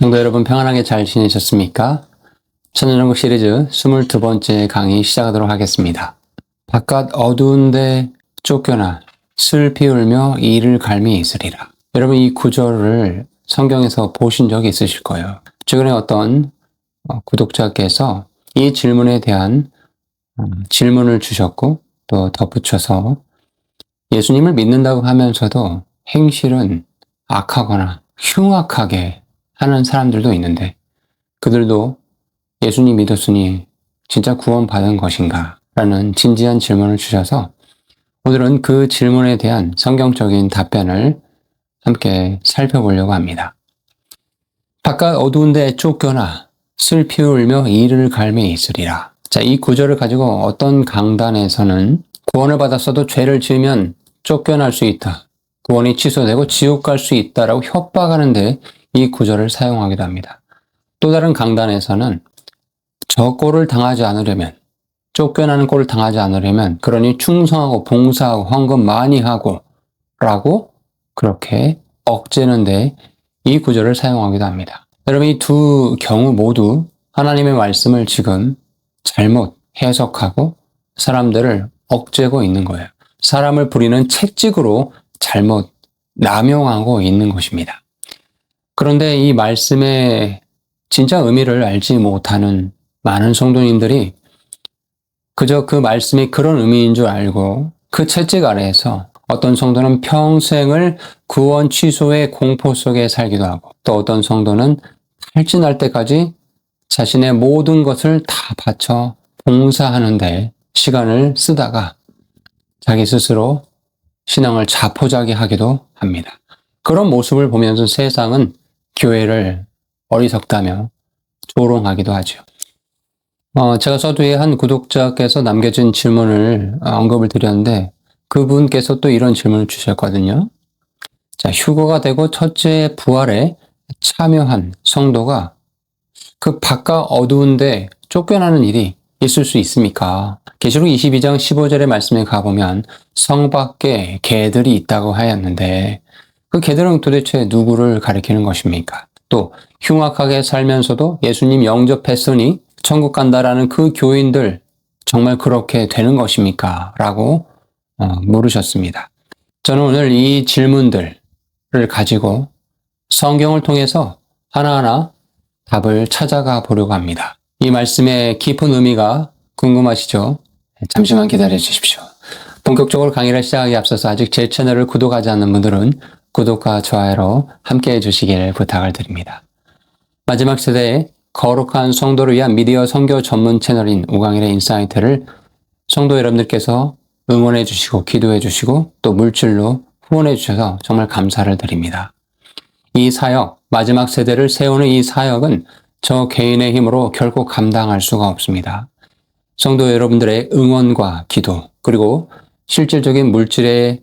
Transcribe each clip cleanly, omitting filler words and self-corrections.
성도 여러분 평안하게 잘 지내셨습니까? 천년왕국 시리즈 22번째 강의 시작하도록 하겠습니다. 바깥 어두운데 쫓겨나 슬피 울며 이를 갈미 있으리라. 여러분 이 구절을 성경에서 보신 적이 있으실 거예요. 최근에 어떤 구독자께서 이 질문에 대한 질문을 주셨고 또 덧붙여서 예수님을 믿는다고 하면서도 행실은 악하거나 흉악하게 하는 사람들도 있는데 그들도 예수님 믿었으니 진짜 구원받은 것인가? 라는 진지한 질문을 주셔서 오늘은 그 질문에 대한 성경적인 답변을 함께 살펴보려고 합니다. 바깥 어두운 데 쫓겨나 슬피 울며 이를 갈미 있으리라. 자, 이 구절을 가지고 어떤 강단에서는 구원을 받았어도 죄를 지으면 쫓겨날 수 있다. 구원이 취소되고 지옥 갈 수 있다라고 협박하는데 이 구절을 사용하기도 합니다. 또 다른 강단에서는 저 꼴을 당하지 않으려면, 쫓겨나는 꼴을 당하지 않으려면 그러니 충성하고 봉사하고 헌금 많이 하고 라고 그렇게 억제는데 이 구절을 사용하기도 합니다. 여러분 이 두 경우 모두 하나님의 말씀을 지금 잘못 해석하고 사람들을 억제고 있는 거예요. 사람을 부리는 채찍으로 잘못 남용하고 있는 것입니다. 그런데 이 말씀의 진짜 의미를 알지 못하는 많은 성도님들이 그저 그 말씀이 그런 의미인 줄 알고 그 채찍 아래에서 어떤 성도는 평생을 구원 취소의 공포 속에 살기도 하고 또 어떤 성도는 탈진할 때까지 자신의 모든 것을 다 바쳐 봉사하는데 시간을 쓰다가 자기 스스로 신앙을 자포자기하기도 합니다. 그런 모습을 보면서 세상은 교회를 어리석다며 조롱하기도 하죠. 제가 서두에 한 구독자께서 남겨진 질문을 언급을 드렸는데 그분께서 또 이런 질문을 주셨거든요. 자, 휴거가 되고 첫째 부활에 참여한 성도가 그 바깥 어두운데 쫓겨나는 일이 있을 수 있습니까? 계시록 22장 15절의 말씀에 가보면 성 밖에 개들이 있다고 하였는데 그 개들은 도대체 누구를 가리키는 것입니까? 또 흉악하게 살면서도 예수님 영접했으니 천국 간다라는 그 교인들 정말 그렇게 되는 것입니까? 라고 물으셨습니다. 저는 오늘 이 질문들을 가지고 성경을 통해서 하나하나 답을 찾아가 보려고 합니다. 이 말씀의 깊은 의미가 궁금하시죠? 잠시만 기다려 주십시오. 본격적으로 강의를 시작하기 앞서서 아직 제 채널을 구독하지 않는 분들은 구독과 좋아요로 함께 해주시길 부탁을 드립니다. 마지막 세대의 거룩한 성도를 위한 미디어 선교 전문 채널인 우광일의 인사이트를 성도 여러분들께서 응원해 주시고 기도해 주시고 또 물질로 후원해 주셔서 정말 감사를 드립니다. 이 사역, 마지막 세대를 세우는 이 사역은 저 개인의 힘으로 결코 감당할 수가 없습니다. 성도 여러분들의 응원과 기도 그리고 실질적인 물질의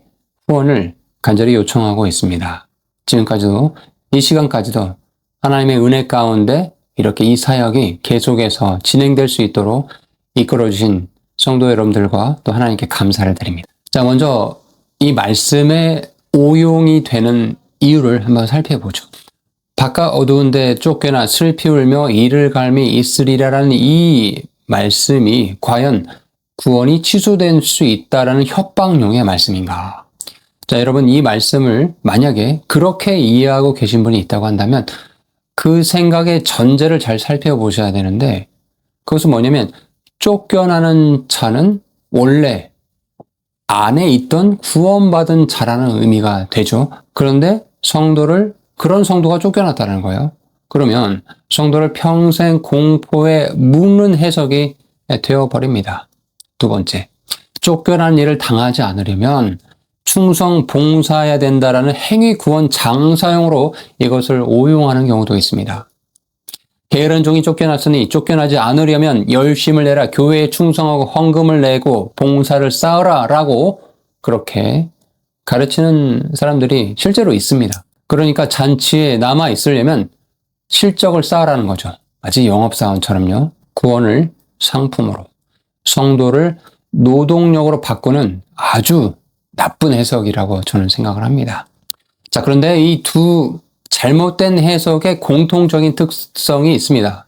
후원을 간절히 요청하고 있습니다. 지금까지도 이 시간까지도 하나님의 은혜 가운데 이렇게 이 사역이 계속해서 진행될 수 있도록 이끌어주신 성도 여러분들과 또 하나님께 감사를 드립니다. 자, 먼저 이 말씀에 오용이 되는 이유를 한번 살펴보죠. 바깥 어두운데 쫓겨나 슬피 울며 이를 갈미 있으리라라는 이 말씀이 과연 구원이 취소될 수 있다라는 협박용의 말씀인가? 자, 여러분 이 말씀을 만약에 그렇게 이해하고 계신 분이 있다고 한다면 그 생각의 전제를 잘 살펴보셔야 되는데 그것은 뭐냐면 쫓겨나는 자는 원래 안에 있던 구원받은 자라는 의미가 되죠. 그런데 그런 성도가 쫓겨났다는 거예요. 그러면 성도를 평생 공포에 묶는 해석이 되어버립니다. 두 번째, 쫓겨난 일을 당하지 않으려면 충성 봉사해야 된다라는 행위 구원 장사용으로 이것을 오용하는 경우도 있습니다. 게으른 종이 쫓겨났으니 쫓겨나지 않으려면 열심을 내라, 교회에 충성하고 헌금을 내고 봉사를 쌓으라 라고 그렇게 가르치는 사람들이 실제로 있습니다. 그러니까 잔치에 남아 있으려면 실적을 쌓으라는 거죠. 마치 영업사원처럼요. 구원을 상품으로, 성도를 노동력으로 바꾸는 아주 나쁜 해석이라고 저는 생각을 합니다. 자, 그런데 이 두 잘못된 해석의 공통적인 특성이 있습니다.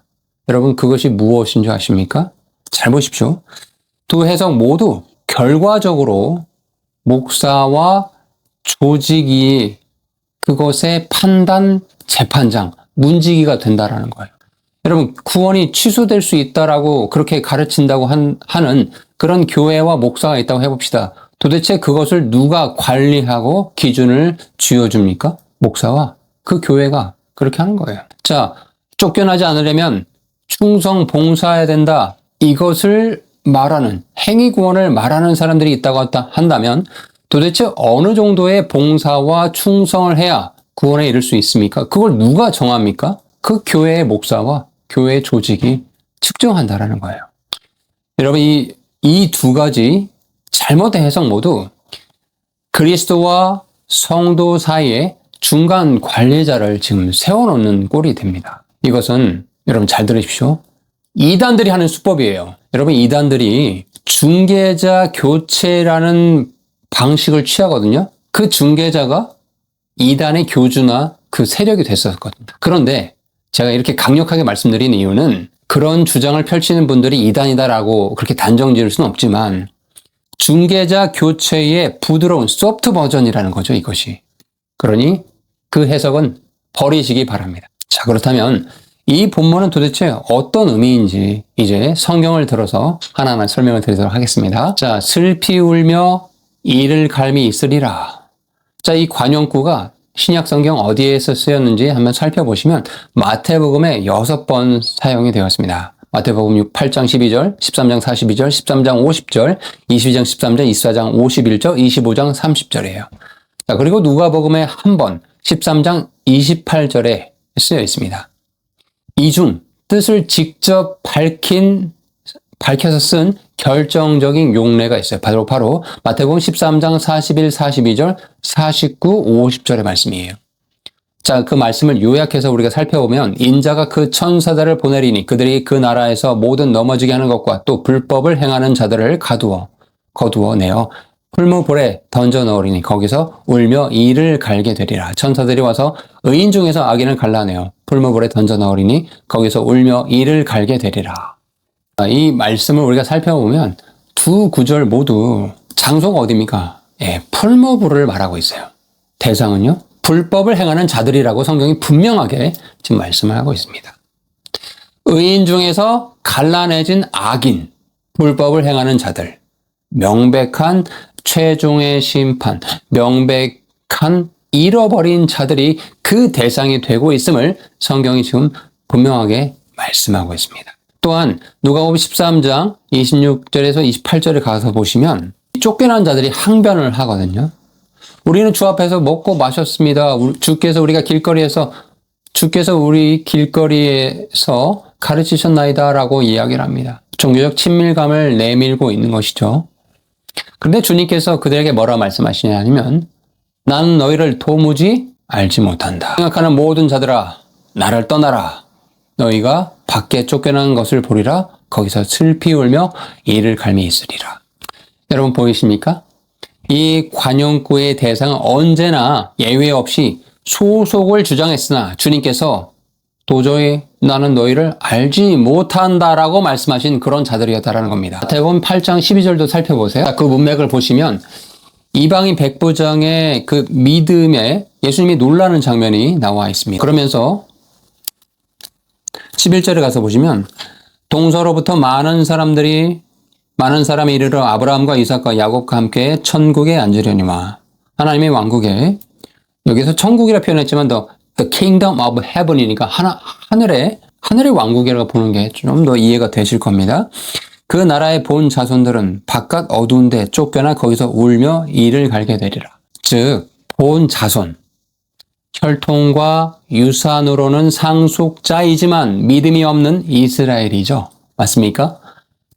여러분 그것이 무엇인 줄 아십니까? 잘 보십시오. 두 해석 모두 결과적으로 목사와 조직이 그것의 판단, 재판장, 문지기가 된다라는 거예요. 여러분 구원이 취소될 수 있다라고 그렇게 가르친다고 하는 그런 교회와 목사가 있다고 해봅시다. 도대체 그것을 누가 관리하고 기준을 쥐어줍니까? 목사와 그 교회가 그렇게 하는 거예요. 자, 쫓겨나지 않으려면 충성 봉사해야 된다. 이것을 말하는, 행위 구원을 말하는 사람들이 있다고 한다면 도대체 어느 정도의 봉사와 충성을 해야 구원에 이를 수 있습니까? 그걸 누가 정합니까? 그 교회의 목사와 교회 조직이 측정한다라는 거예요. 여러분 이 두 가지 잘못된 해석 모두 그리스도와 성도 사이에 중간 관리자를 지금 세워놓는 꼴이 됩니다. 이것은 여러분 잘 들으십시오. 이단들이 하는 수법이에요. 여러분 이단들이 중개자 교체라는 방식을 취하거든요. 그 중개자가 이단의 교주나 그 세력이 됐었거든요. 그런데 제가 이렇게 강력하게 말씀드린 이유는 그런 주장을 펼치는 분들이 이단이다라고 그렇게 단정 지을 수는 없지만 중개자 교체의 부드러운 소프트 버전이라는 거죠, 이것이. 그러니 그 해석은 버리시기 바랍니다. 자, 그렇다면 이 본문은 도대체 어떤 의미인지 이제 성경을 들어서 하나하나 설명을 드리도록 하겠습니다. 자, 슬피 울며 이를 갈미 있으리라. 자, 이 관용구가 신약 성경 어디에서 쓰였는지 한번 살펴보시면 마태복음에 6번 사용이 되었습니다. 마태복음 8장 12절, 13장 42절, 13장 50절, 22장 13절, 24장 51절, 25장 30절이에요. 자, 그리고 누가복음에 한 번 13장 28절에 쓰여 있습니다. 이 중 뜻을 직접 밝혀서 쓴 결정적인 용례가 있어요. 바로 마태복음 13장 41, 42절, 49, 50절의 말씀이에요. 자, 그 말씀을 요약해서 우리가 살펴보면 인자가 그 천사들을 보내리니 그들이 그 나라에서 모든 넘어지게 하는 것과 또 불법을 행하는 자들을 거두어내어 풀무불에 던져 넣으리니 거기서 울며 이를 갈게 되리라. 천사들이 와서 의인 중에서 악인을 갈라내어 풀무불에 던져 넣으리니 거기서 울며 이를 갈게 되리라. 이 말씀을 우리가 살펴보면 두 구절 모두 장소가 어디입니까? 예, 풀무불을 말하고 있어요. 대상은요? 불법을 행하는 자들이라고 성경이 분명하게 지금 말씀을 하고 있습니다. 의인 중에서 갈라내진 악인, 불법을 행하는 자들, 명백한 최종의 심판, 명백한 잃어버린 자들이 그 대상이 되고 있음을 성경이 지금 분명하게 말씀하고 있습니다. 또한 누가복음 13장 26절에서 28절에 가서 보시면 쫓겨난 자들이 항변을 하거든요. 우리는 주 앞에서 먹고 마셨습니다. 주께서 우리 길거리에서 가르치셨나이다 라고 이야기를 합니다. 종교적 친밀감을 내밀고 있는 것이죠. 그런데 주님께서 그들에게 뭐라 말씀하시냐 하면 나는 너희를 도무지 알지 못한다. 생각하는 모든 자들아 나를 떠나라. 너희가 밖에 쫓겨난 것을 보리라. 거기서 슬피 울며 이를 갈미 있으리라. 여러분 보이십니까? 이 관용구의 대상은 언제나 예외 없이 소속을 주장했으나 주님께서 도저히 나는 너희를 알지 못한다라고 말씀하신 그런 자들이었다라는 겁니다. 마태복음 8장 12절도 살펴보세요. 그 문맥을 보시면 이방인 백부장의 그 믿음에 예수님이 놀라는 장면이 나와 있습니다. 그러면서 11절에 가서 보시면 동서로부터 많은 사람이 이르러 아브라함과 이삭과 야곱과 함께 천국에 앉으려니와 하나님의 왕국에 여기서 천국이라 표현했지만 the kingdom of heaven이니까 하늘의 왕국이라고 보는 게 좀 더 이해가 되실 겁니다. 그 나라의 본 자손들은 바깥 어두운 데 쫓겨나 거기서 울며 이를 갈게 되리라. 즉 본 자손, 혈통과 유산으로는 상속자이지만 믿음이 없는 이스라엘이죠. 맞습니까?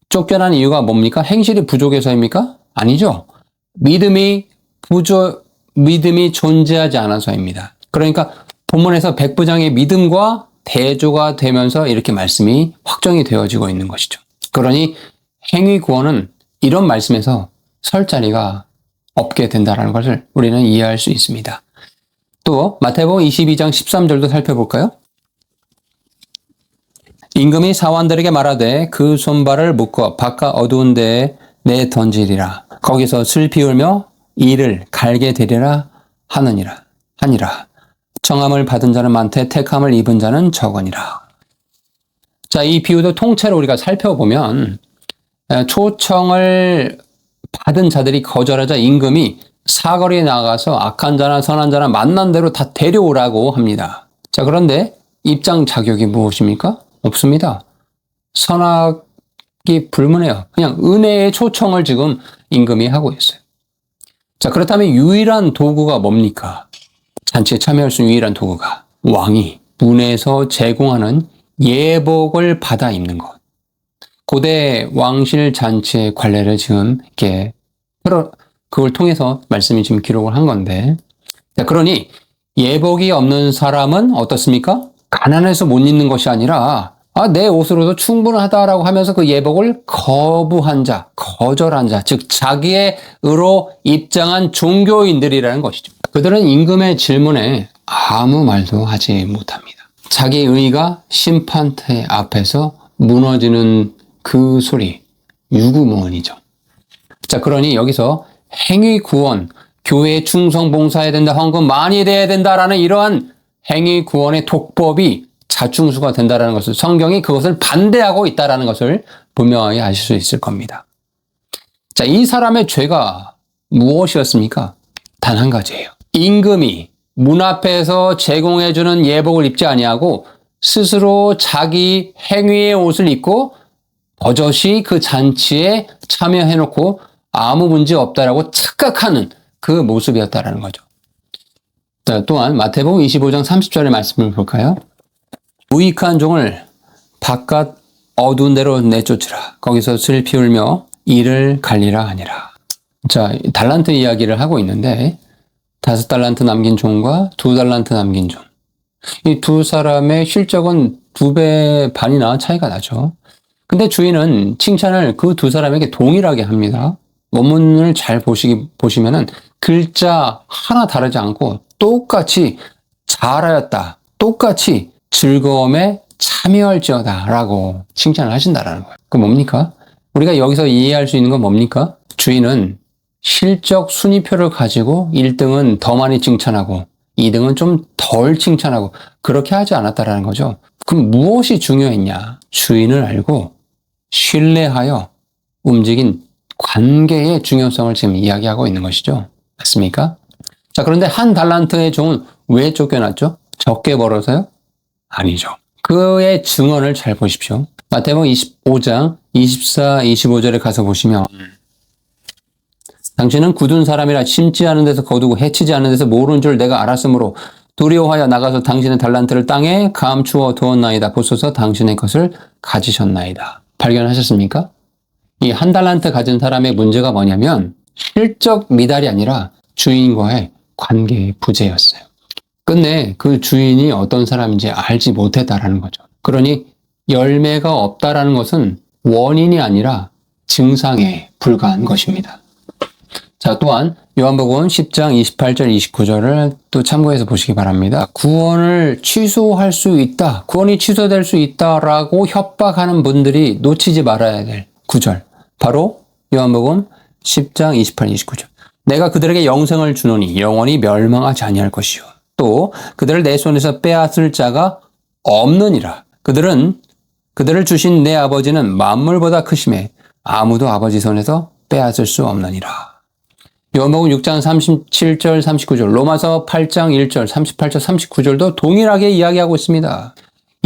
쫓겨난 이유가 뭡니까? 행실이 부족해서입니까? 아니죠. 믿음이 존재하지 않아서입니다. 그러니까 본문에서 백부장의 믿음과 대조가 되면서 이렇게 말씀이 확정이 되어지고 있는 것이죠. 그러니 행위 구원은 이런 말씀에서 설 자리가 없게 된다는 것을 우리는 이해할 수 있습니다. 또 마태복음 22장 13절도 살펴볼까요? 임금이 사환들에게 말하되 그 손발을 묶어 바깥 어두운 데에 내 던지리라. 거기서 슬피 울며 이를 갈게 되리라 하니라. 청함을 받은 자는 많되 택함을 입은 자는 적으니라. 자, 이 비유도 통째로 우리가 살펴보면 초청을 받은 자들이 거절하자 임금이 사거리에 나가서 악한 자나 선한 자나 만난 대로 다 데려오라고 합니다. 자, 그런데 입장 자격이 무엇입니까? 없습니다. 선악이 불문해요. 그냥 은혜의 초청을 지금 임금이 하고 있어요. 자, 그렇다면 유일한 도구가 뭡니까? 잔치에 참여할 수 있는 유일한 도구가 왕이 문에서 제공하는 예복을 받아 입는 것. 고대 왕실 잔치의 관례를 지금 이렇게 그걸 통해서 말씀이 지금 기록을 한 건데, 자, 그러니 예복이 없는 사람은 어떻습니까? 가난해서 못 입는 것이 아니라 내 옷으로도 충분하다라고 하면서 그 예복을 거부한 자, 거절한 자, 즉 자기의 의로 입장한 종교인들이라는 것이죠. 그들은 임금의 질문에 아무 말도 하지 못합니다. 자기 의가 심판대 앞에서 무너지는 그 소리, 유구무원이죠. 자, 그러니 여기서 행위 구원, 교회에 충성 봉사해야 된다, 헌금 많이 돼야 된다라는 이러한 행위 구원의 독법이 자충수가 된다라는 것을, 성경이 그것을 반대하고 있다라는 것을 분명하게 아실 수 있을 겁니다. 자, 이 사람의 죄가 무엇이었습니까? 단 한 가지예요. 임금이 문 앞에서 제공해주는 예복을 입지 아니하고 스스로 자기 행위의 옷을 입고 버젓이 그 잔치에 참여해놓고 아무 문제 없다라고 착각하는 그 모습이었다라는 거죠. 자, 또한 마태복음 25장 30절의 말씀을 볼까요? 무익한 종을 바깥 어두운 데로 내쫓으라. 거기서 슬피 울며 이를 갈리라 하니라. 자, 달란트 이야기를 하고 있는데 5달란트 남긴 종과 2달란트 남긴 종. 이 두 사람의 실적은 2배 반이나 차이가 나죠. 근데 주인은 칭찬을 그 두 사람에게 동일하게 합니다. 원문을 잘 보시면은 글자 하나 다르지 않고 똑같이 잘하였다, 똑같이 즐거움에 참여할지어다 라고 칭찬을 하신다라는 거예요. 그 뭡니까? 우리가 여기서 이해할 수 있는 건 뭡니까? 주인은 실적 순위표를 가지고 1등은 더 많이 칭찬하고 2등은 좀 덜 칭찬하고 그렇게 하지 않았다라는 거죠. 그럼 무엇이 중요했냐? 주인을 알고 신뢰하여 움직인 관계의 중요성을 지금 이야기하고 있는 것이죠. 맞습니까? 자, 그런데 한 달란트의 종은 왜 쫓겨났죠? 적게 벌어서요? 아니죠. 그의 증언을 잘 보십시오. 마태복음 25장 24, 25절에 가서 보시면 당신은 굳은 사람이라 심지 않은 데서 거두고 해치지 않은 데서 모르는 줄 내가 알았으므로 두려워하여 나가서 당신의 달란트를 땅에 감추어 두었나이다. 보소서 당신의 것을 가지셨나이다. 발견하셨습니까? 이 한 달란트 가진 사람의 문제가 뭐냐면 실적 미달이 아니라 주인과의 관계의 부재였어요. 끝내 그 주인이 어떤 사람인지 알지 못했다라는 거죠. 그러니 열매가 없다라는 것은 원인이 아니라 증상에 불과한 것입니다. 자, 또한 요한복음 10장 28절 29절을 또 참고해서 보시기 바랍니다. 구원을 취소할 수 있다, 구원이 취소될 수 있다라고 협박하는 분들이 놓치지 말아야 될 구절, 바로 요한복음 10장 28, 29절. 내가 그들에게 영생을 주노니 영원히 멸망하지 아니할 것이요 또 그들을 내 손에서 빼앗을 자가 없느니라. 그들을 주신 내 아버지는 만물보다 크심에 아무도 아버지 손에서 빼앗을 수 없느니라. 요한복음 6장 37절 39절, 로마서 8장 1절 38절 39절도 동일하게 이야기하고 있습니다.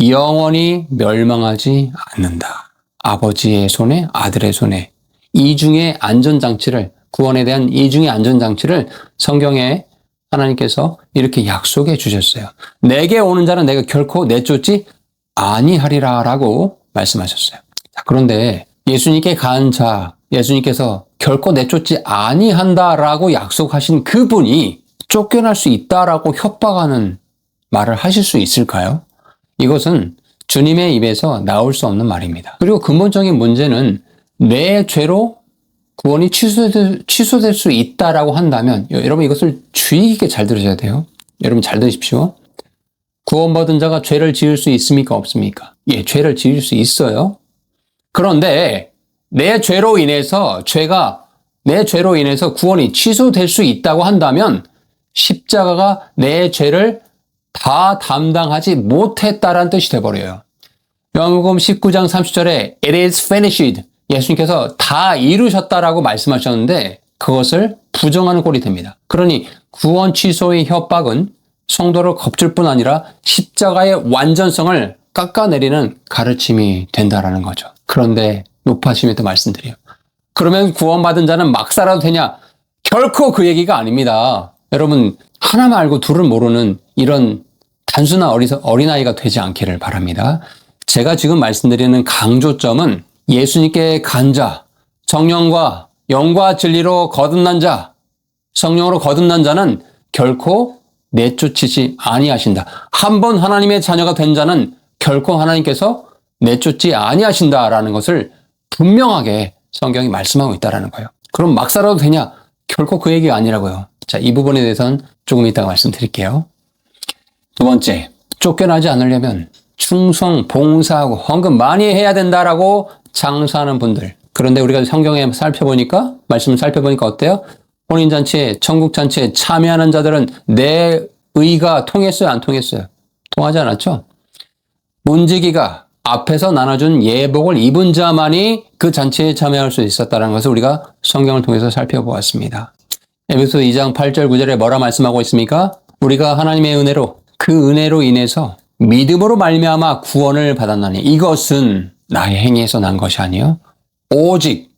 영원히 멸망하지 않는다. 아버지의 손에, 아들의 손에, 이중의 안전장치를, 구원에 대한 이중의 안전장치를 성경에 하나님께서 이렇게 약속해 주셨어요. 내게 오는 자는 내가 결코 내쫓지 아니하리라 라고 말씀하셨어요. 자, 그런데 예수님께 간 자, 예수님께서 결코 내쫓지 아니한다라고 약속하신 그분이 쫓겨날 수 있다라고 협박하는 말을 하실 수 있을까요? 이것은 주님의 입에서 나올 수 없는 말입니다. 그리고 근본적인 문제는 내 죄로 구원이 취소될 수 있다라고 한다면 여러분 이것을 주의 깊게 잘 들으셔야 돼요. 여러분 잘 들으십시오. 구원받은 자가 죄를 지을 수 있습니까? 없습니까? 예, 죄를 지을 수 있어요. 그런데 내 죄로 인해서 구원이 취소될 수 있다고 한다면 십자가가 내 죄를 다 담당하지 못했다라는 뜻이 돼버려요. 요한복음 19장 30절에 It is finished. 예수님께서 다 이루셨다라고 말씀하셨는데 그것을 부정하는 꼴이 됩니다. 그러니 구원 취소의 협박은 성도를 겁줄 뿐 아니라 십자가의 완전성을 깎아내리는 가르침이 된다라는 거죠. 그런데 높아심에도 말씀드려요. 그러면 구원받은 자는 막 살아도 되냐? 결코 그 얘기가 아닙니다. 여러분 하나만 알고 둘을 모르는 이런 단순한 어린아이가 되지 않기를 바랍니다. 제가 지금 말씀드리는 강조점은 예수님께 간 자, 성령과 영과 진리로 거듭난 자, 성령으로 거듭난 자는 결코 내쫓이지 아니하신다. 한 번 하나님의 자녀가 된 자는 결코 하나님께서 내쫓지 아니하신다라는 것을 분명하게 성경이 말씀하고 있다는 거예요. 그럼 막 살아도 되냐? 결코 그 얘기가 아니라고요. 자, 이 부분에 대해서는 조금 이따가 말씀드릴게요. 두 번째, 쫓겨나지 않으려면 충성, 봉사하고 헌금 많이 해야 된다라고 장사하는 분들. 그런데 우리가 성경에 말씀을 살펴보니까 어때요? 혼인잔치에, 천국잔치에 참여하는 자들은 내 의가 통했어요? 안 통했어요? 통하지 않았죠? 문지기가 앞에서 나눠준 예복을 입은 자만이 그 잔치에 참여할 수 있었다는 것을 우리가 성경을 통해서 살펴보았습니다. 에베소 2장 8절 9절에 뭐라 말씀하고 있습니까? 우리가 하나님의 은혜로 그 은혜로 인해서 믿음으로 말미암아 구원을 받았나니 이것은 나의 행위에서 난 것이 아니요 오직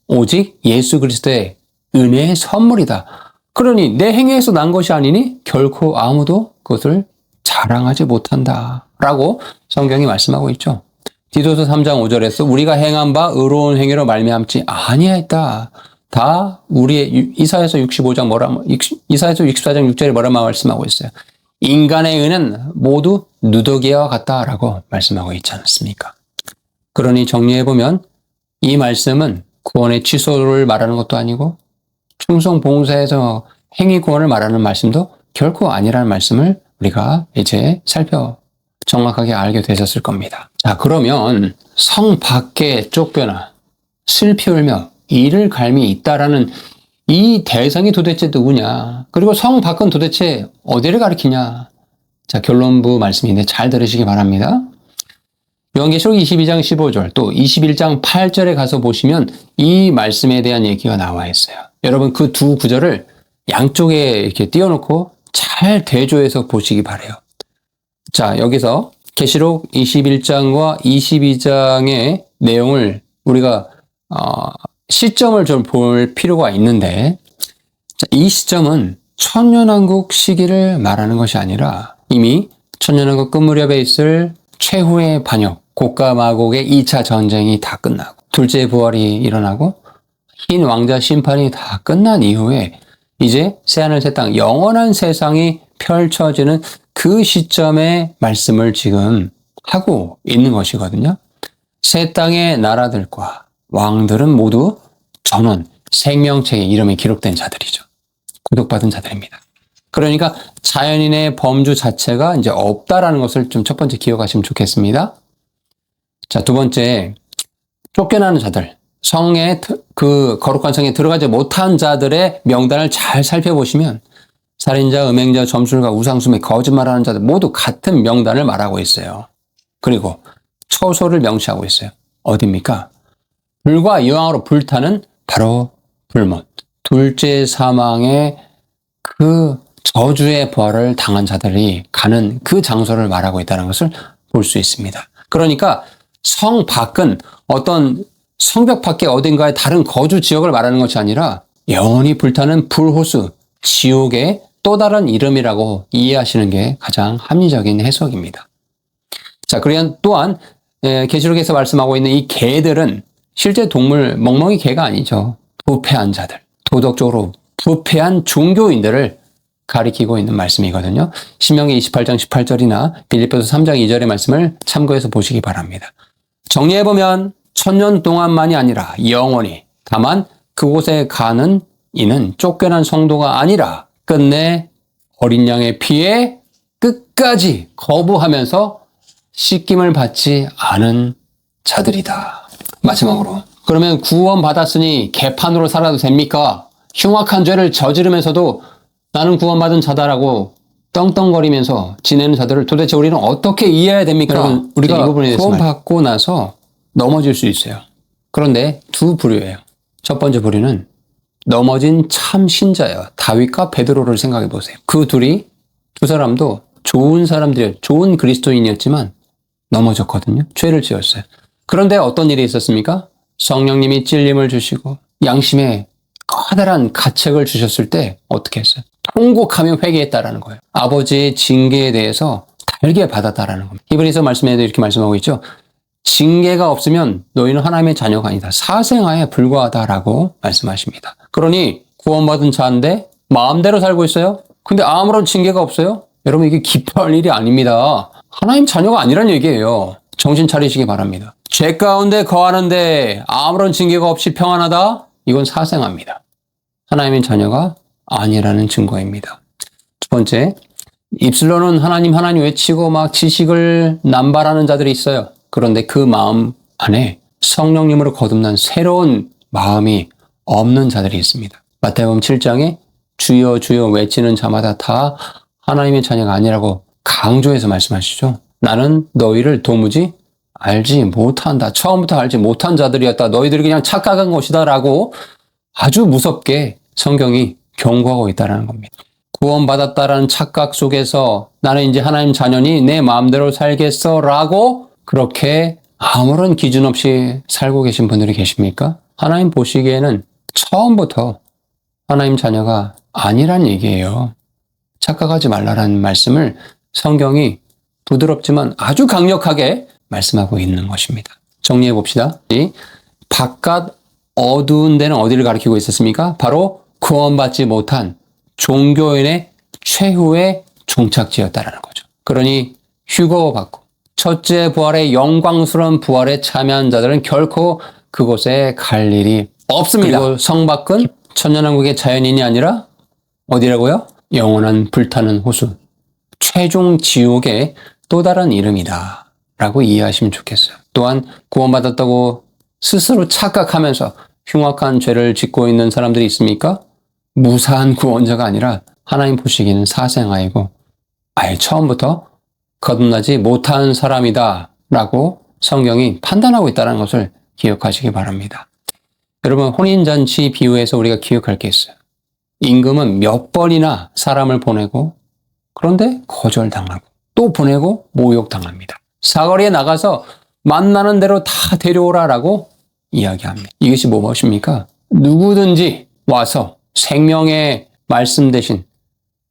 예수 그리스도의 은혜의 선물이다. 그러니 내 행위에서 난 것이 아니니 결코 아무도 그것을 자랑하지 못한다 라고 성경이 말씀하고 있죠. 디도서 3장 5절에서 우리가 행한 바 의로운 행위로 말미암지 아니하였다. 다 우리의 이사야서 64장 6절에 뭐라 말씀하고 있어요. 인간의 의는 모두 누더기와 같다라고 말씀하고 있지 않습니까? 그러니 정리해보면 이 말씀은 구원의 취소를 말하는 것도 아니고 충성 봉사에서 행위 구원을 말하는 말씀도 결코 아니라는 말씀을 우리가 이제 정확하게 알게 되셨을 겁니다. 자, 그러면 성 밖에 쫓겨나 슬피 울며 이를 갈미 있다라는 이 대상이 도대체 누구냐? 그리고 성 밖은 도대체 어디를 가리키냐? 자, 결론부 말씀인데 잘 들으시기 바랍니다. 요한계시록 22장 15절 또 21장 8절에 가서 보시면 이 말씀에 대한 얘기가 나와 있어요. 여러분 그 두 구절을 양쪽에 이렇게 띄워놓고 잘 대조해서 보시기 바라요. 자, 여기서 계시록 21장과 22장의 내용을 우리가 시점을 좀 볼 필요가 있는데, 자, 이 시점은 천년왕국 시기를 말하는 것이 아니라 이미 천년왕국 끝 무렵에 있을 최후의 반역, 고가 마곡의 2차 전쟁이 다 끝나고 둘째 부활이 일어나고 흰 왕자 심판이 다 끝난 이후에 이제 새하늘 새 땅 영원한 세상이 펼쳐지는 그 시점의 말씀을 지금 하고 있는 것이거든요. 새 땅의 나라들과 왕들은 모두 전원 생명책에 이름이 기록된 자들이죠. 구속받은 자들입니다. 그러니까 자연인의 범주 자체가 이제 없다라는 것을 좀 첫 번째 기억하시면 좋겠습니다. 자, 두 번째, 쫓겨나는 자들, 성에 그 거룩한 성에 들어가지 못한 자들의 명단을 잘 살펴보시면 살인자, 음행자, 점술가, 우상숭배, 거짓말하는 자들 모두 같은 명단을 말하고 있어요. 그리고 처소를 명시하고 있어요. 어디입니까? 불과 이왕으로 불타는 바로 불못. 둘째 사망의 그 저주의 벌을 당한 자들이 가는 그 장소를 말하고 있다는 것을 볼 수 있습니다. 그러니까 성 밖은 어떤 성벽 밖에 어딘가의 다른 거주 지역을 말하는 것이 아니라 영원히 불타는 불호수, 지옥의 또 다른 이름이라고 이해하시는 게 가장 합리적인 해석입니다. 자, 그리고 또한 계시록에서 말씀하고 있는 이 개들은 실제 동물, 멍멍이 개가 아니죠. 부패한 자들, 도덕적으로 부패한 종교인들을 가리키고 있는 말씀이거든요. 신명기 28장 18절이나 빌립보서 3장 2절의 말씀을 참고해서 보시기 바랍니다. 정리해보면 천년 동안만이 아니라 영원히, 다만 그곳에 가는 이는 쫓겨난 성도가 아니라 끝내 어린 양의 피에 끝까지 거부하면서 씻김을 받지 않은 자들이다. 마지막으로, 그러면 구원 받았으니 개판으로 살아도 됩니까? 흉악한 죄를 저지르면서도 나는 구원받은 자다라고 떵떵거리면서 지내는 자들을 도대체 우리는 어떻게 이해해야 됩니까? 여러분, 우리가 구원받고 나서 넘어질 수 있어요. 그런데 두 부류예요. 첫 번째 부류는 넘어진 참 신자예요. 다윗과 베드로를 생각해 보세요. 그 두 사람도 좋은 사람들이에요. 좋은 그리스도인이었지만 넘어졌거든요. 죄를 지었어요. 그런데 어떤 일이 있었습니까? 성령님이 찔림을 주시고 양심에 커다란 가책을 주셨을 때 어떻게 했어요? 통곡하며 회개했다라는 거예요. 아버지의 징계에 대해서 달게 받았다라는 겁니다. 히브리서 말씀에도 이렇게 말씀하고 있죠. 징계가 없으면 너희는 하나님의 자녀가 아니다. 사생아에 불과하다라고 말씀하십니다. 그러니 구원받은 자인데 마음대로 살고 있어요? 근데 아무런 징계가 없어요? 여러분, 이게 기뻐할 일이 아닙니다. 하나님 자녀가 아니란 얘기예요. 정신 차리시기 바랍니다. 죄 가운데 거하는데 아무런 징계가 없이 평안하다? 이건 사생아입니다. 하나님의 자녀가 아니라는 증거입니다. 두 번째, 입술로는 하나님 외치고 막 지식을 남발하는 자들이 있어요. 그런데 그 마음 안에 성령님으로 거듭난 새로운 마음이 없는 자들이 있습니다. 마태복음 7장에 주여 주여 외치는 자마다 다 하나님의 자녀가 아니라고 강조해서 말씀하시죠. 나는 너희를 도무지 알지 못한다. 처음부터 알지 못한 자들이었다. 너희들이 그냥 착각한 것이다 라고 아주 무섭게 성경이 경고하고 있다는 겁니다. 구원받았다라는 착각 속에서 나는 이제 하나님 자녀니 내 마음대로 살겠어 라고 그렇게 아무런 기준 없이 살고 계신 분들이 계십니까? 하나님 보시기에는 처음부터 하나님 자녀가 아니란 얘기예요. 착각하지 말라라는 말씀을 성경이 부드럽지만 아주 강력하게 말씀하고 있는 것입니다. 정리해 봅시다. 바깥 어두운 데는 어디를 가리키고 있었습니까? 바로 구원받지 못한 종교인의 최후의 종착지였다라는 거죠. 그러니 휴거받고 첫째 부활의 영광스러운 부활에 참여한 자들은 결코 그곳에 갈 일이 없습니다. 그리고 성 밖은 천년왕국의 자연인이 아니라 어디라고요? 영원한 불타는 호수, 최종 지옥의 또 다른 이름이다 라고 이해하시면 좋겠어요. 또한 구원받았다고 스스로 착각하면서 흉악한 죄를 짓고 있는 사람들이 있습니까? 무사한 구원자가 아니라 하나님 보시기에는 사생아이고 아예 처음부터 거듭나지 못한 사람이다 라고 성경이 판단하고 있다는 것을 기억하시기 바랍니다. 여러분, 혼인잔치 비유에서 우리가 기억할 게 있어요. 임금은 몇 번이나 사람을 보내고 그런데 거절당하고 또 보내고 모욕당합니다. 사거리에 나가서 만나는 대로 다 데려오라라고 이야기합니다. 이것이 무엇입니까? 누구든지 와서 생명의 말씀 대신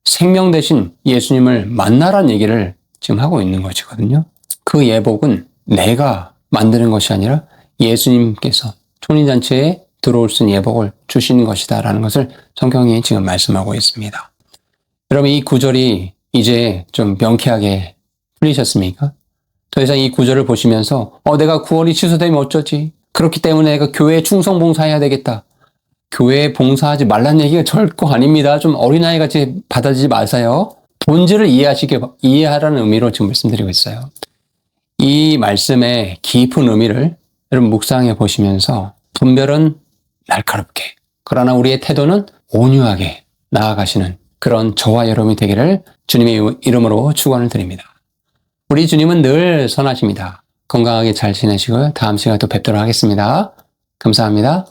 생명 대신 예수님을 만나라는 얘기를 지금 하고 있는 것이거든요. 그 예복은 내가 만드는 것이 아니라 예수님께서 혼인잔치에 들어올 수 있는 예복을 주시는 것이다 라는 것을 성경이 지금 말씀하고 있습니다. 여러분, 이 구절이 이제 좀 명쾌하게 풀리셨습니까? 더 이상 이 구절을 보시면서 내가 구원이 취소되면 어쩌지? 그렇기 때문에 내가 교회에 충성 봉사해야 되겠다. 교회에 봉사하지 말라는 얘기가 절거 아닙니다. 좀 어린아이같이 받아들이지 마세요. 본질을 이해하라는 의미로 지금 말씀드리고 있어요. 이 말씀의 깊은 의미를 여러분 묵상해 보시면서 분별은 날카롭게, 그러나 우리의 태도는 온유하게 나아가시는 그런 저와 여러분이 되기를 주님의 이름으로 축원을 드립니다. 우리 주님은 늘 선하십니다. 건강하게 잘 지내시고 다음 시간에 또 뵙도록 하겠습니다. 감사합니다.